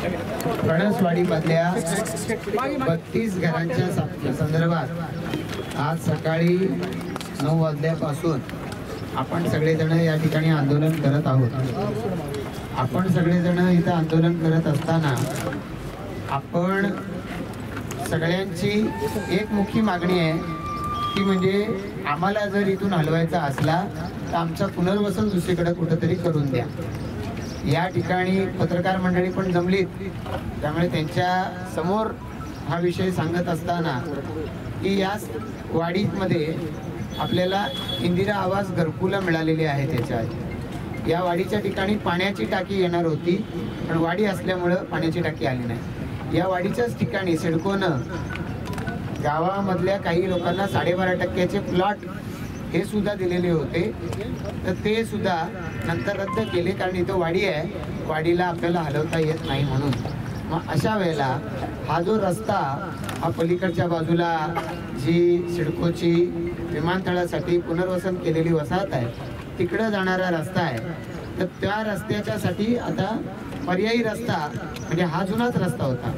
कणसवाडीमधल्या 32 घरांच्या संदर्भात आज सकाळी 9 वाजल्यापासून आपण सगळेजण या ठिकाणी आंदोलन करत आहोत। आपण सगळेजण इथं आंदोलन करत असताना आपण सगळ्यांची एक मुख्य मागणी आहे ती म्हणजे आम्हाला जर इथून हलवायचा असला तर आमचं पुनर्वसन दुसरीकडे कुठेतरी करून द्या। या ठिकाणी पत्रकार मंडळी पण जमलीत, त्यामुळे त्यांच्या समोर हा विषय सांगत असताना की या वाडीमध्ये आपल्याला इंदिरा आवास घरकुलं मिळालेली आहे। त्याच्यात या वाडीच्या ठिकाणी पाण्याची टाकी येणार होती, पण वाडी असल्यामुळं पाण्याची टाकी आली नाही। या वाडीच्याच ठिकाणी सिडकोनं गावामधल्या काही लोकांना 12.5% प्लॉट हे सुद्धा दिलेले होते, तर ते सुद्धा नंतर रद्द केले, कारण इथं वाडी आहे, वाडीला आपल्याला हलवता येत नाही म्हणून। मग अशा वेळेला हा जो रस्ता हा पलीकडच्या बाजूला जी सिडकोची विमानतळासाठी पुनर्वसन केलेली वसाहत आहे तिकडं जाणारा रस्ता आहे, तर त्या रस्त्याच्यासाठी आता पर्यायी रस्ता म्हणजे हा जुनाच रस्ता होता,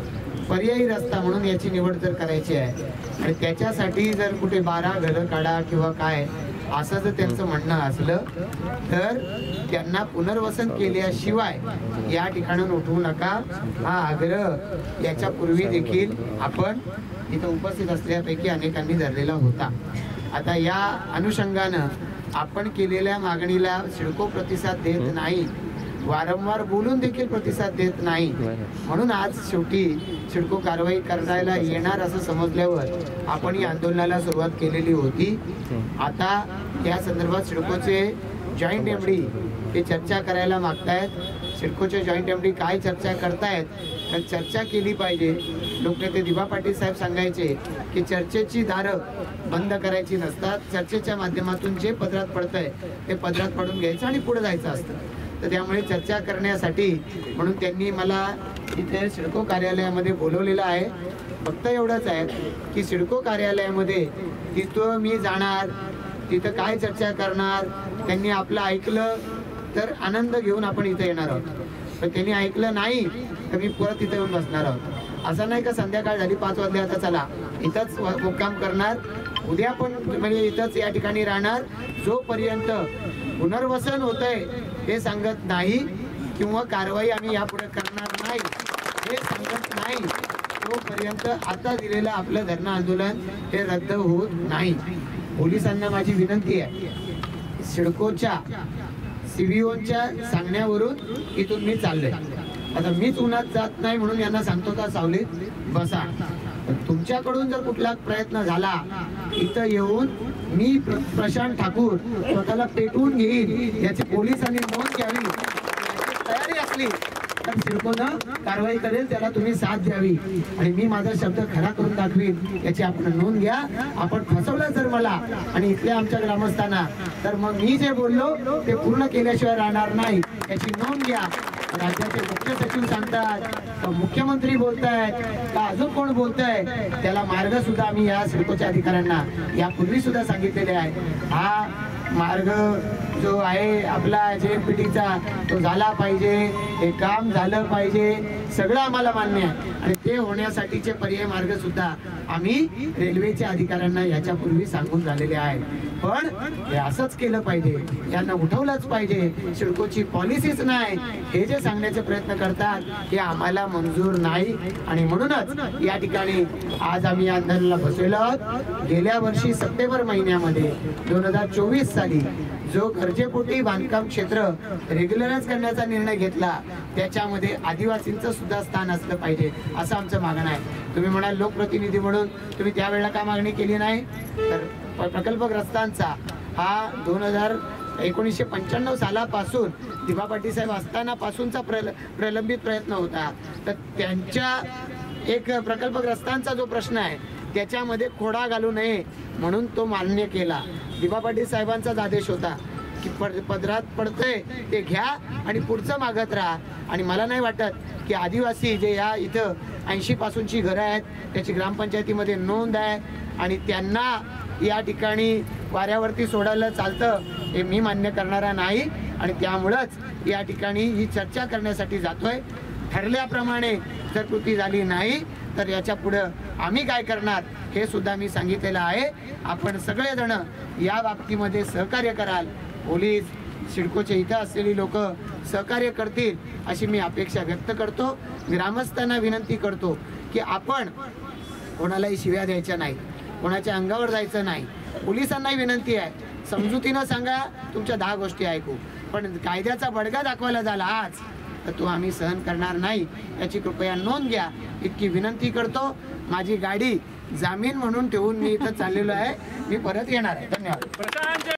पर्यायी रस्ता म्हणून याची निवड जर करायची आहे आणि त्याच्यासाठी जर कुठे 12 घरं काढा किंवा काय असं जर त्यांचं म्हणणं असलं तर त्यांना पुनर्वसन केल्याशिवाय या ठिकाणून उठवू नका हा आग्रह याच्यापूर्वी देखील आपण इथं उपस्थित असल्यापैकी अनेकांनी धरलेला होता। आता या अनुषंगानं आपण केलेल्या मागणीला सिडको प्रतिसाद देत नाही, वारंवार बोलून देखील प्रतिसाद देत नाही, म्हणून आज शेवटी सिडको कारवाई करायला येणार असं समजल्यावर आपण या आंदोलनाला सुरुवात केलेली होती। आता या संदर्भात सिडकोचे जॉईंट एमडी ते चर्चा करायला मागतायत। सिडकोचे जॉईंट एमडी काय चर्चा करतायत तर चर्चा केली पाहिजे। लोकनेते दिबा पाटील साहेब सांगायचे की चर्चेची दारं बंद करायची नसतात, चर्चेच्या माध्यमातून जे पदरात पडतंय ते पदरात पडून घ्यायचं आणि पुढे जायचं असतं। तर त्यामुळे चर्चा करण्यासाठी म्हणून त्यांनी मला इथे सिडको कार्यालयामध्ये बोलवलेलं आहे। फक्त एवढंच आहे की सिडको कार्यालयामध्ये तिथं मी जाणार, तिथं काय चर्चा करणार, त्यांनी आपलं ऐकलं तर आनंद घेऊन आपण इथे येणार आहोत, पण त्यांनी ऐकलं नाही तर मी परत इथे येऊन बसणार आहोत। असं नाही का संध्याकाळ झाली 5 वाजले आता चला इथंच मुक्काम करणार, उद्या पण म्हणजे इथंच या ठिकाणी राहणार जोपर्यंत पुनर्वसन होतंय हे सांगत नाही किंवा कारवाई आम्ही यापुढे करणार नाही हे सांगत नाही तोपर्यंत आता दिलेलं आपलं धरणं आंदोलन हे रद्द होत नाही। पोलिसांना माझी विनंती आहे, सिडकोच्या सीव्हीओच्या सांगण्यावरून इथून मी चाललोय, आता मीच उन्हात जात नाही म्हणून यांना सांगतो का सावलीत बसा, तुमच्याकडून जर कुठला प्रयत्न झाला इथं येऊन मी प्रशांत ठाकूर स्वतःला पेटवून घेईन याची पोलिसांनी नोंद घ्यावी, तयारी असली तर सिडकोनं कारवाई करेल, त्याला तुम्ही साथ द्यावी आणि मी माझा शब्द खरा करून दाखवीन याची आपण नोंद घ्या। आपण फसवलं जर मला आणि इथल्या आमच्या ग्रामस्थांना तर मग मी जे बोललो ते पूर्ण केल्याशिवाय राहणार नाही याची नोंद घ्या। राज्याचे मुख्य सचिव सांगतात, मुख्यमंत्री बोलतायत का अजून कोण बोलतंय, त्याला मार्ग सुद्धा आम्ही या सिडकोच्या अधिकाऱ्यांना यापूर्वी सुद्धा सांगितलेले आहे। हा मार्ग जो आहे आपला JFPTचा तो झाला पाहिजे, हे काम झालं पाहिजे, सगळं आम्हाला मान्य आहे आणि ते होण्यासाठीचे पर्याय मार्ग सुद्धा आम्ही रेल्वेच्या अधिकाऱ्यांना याच्यापूर्वी सांगून झालेले आहे, पण हे असंच केलं पाहिजे, यांना उठवलंच पाहिजे, सिडकोची पॉलिसीच नाही हे जे सांगण्याचे प्रयत्न करतात हे आम्हाला मंजूर नाही आणि म्हणूनच या ठिकाणी आज आम्ही आंदोलनाला बसलेलो आहोत। गेल्या वर्षी सप्टेंबर महिन्यामध्ये 2024 साली जो गरजेपोटी बांधकाम क्षेत्र रेग्युलराइज करण्याचा निर्णय घेतला त्याच्यामध्ये आदिवासींचं सुद्धा स्थान असलं पाहिजे असं आमचं मागणं आहे। तुम्ही म्हणाल लोकप्रतिनिधी म्हणून तुम्ही त्यावेळेला का मागणी केली नाही, तर प्रकल्पग्रस्तांचा हा 1995 सालापासून दिबा पाटील साहेब असताना पासूनचा प्रलंबित प्रयत्न होता, तर त्यांच्या एक प्रकल्पग्रस्तांचा जो प्रश्न आहे त्याच्यामध्ये खोडा घालू नये म्हणून तो मान्य केला। दिबा पाटील साहेबांचाच आदेश होता की पदरात पडतंय ते घ्या आणि पुढचं मागत राहा, आणि मला नाही वाटत की आदिवासी जे या इथं 80 पासूनची घरं आहेत त्याची ग्रामपंचायतीमध्ये नोंद आहे आणि त्यांना या ठिकाणी वाऱ्यावरती सोडायला चालतं हे मी मान्य करणारा नाही, आणि त्यामुळंच या ठिकाणी ही चर्चा करण्यासाठी जातोय। ठरल्याप्रमाणे जर कृती झाली नाही तर याच्या पुढं आम्ही काय करणार हे सुद्धा मी सांगितलेलं आहे. आपण सगळेजण या बाबतीमध्ये सहकार्य कराल. पोलीस सिडकोचे इथं असलेली लोक सहकार्य करतील अशी मी अपेक्षा व्यक्त करतो. ग्रामस्थांना विनंती करतो की आपण कोणालाही शिव्या द्यायच्या नाही, कोणाच्या अंगावर जायचं नाही. पोलिसांनाही विनंती आहे, समजुतीनं सांगा, तुमच्या 10 गोष्टी ऐकू, पण कायद्याचा बडगा दाखवायला झाला आज तर तो आम्ही सहन करणार नाही. याची कृपया नोंद घ्या इतकी विनंती करतो. माझी गाडी जामीन म्हणून ठेवून मी इथं चाललेलो आहे. मी परत येणार आहे. धन्यवाद.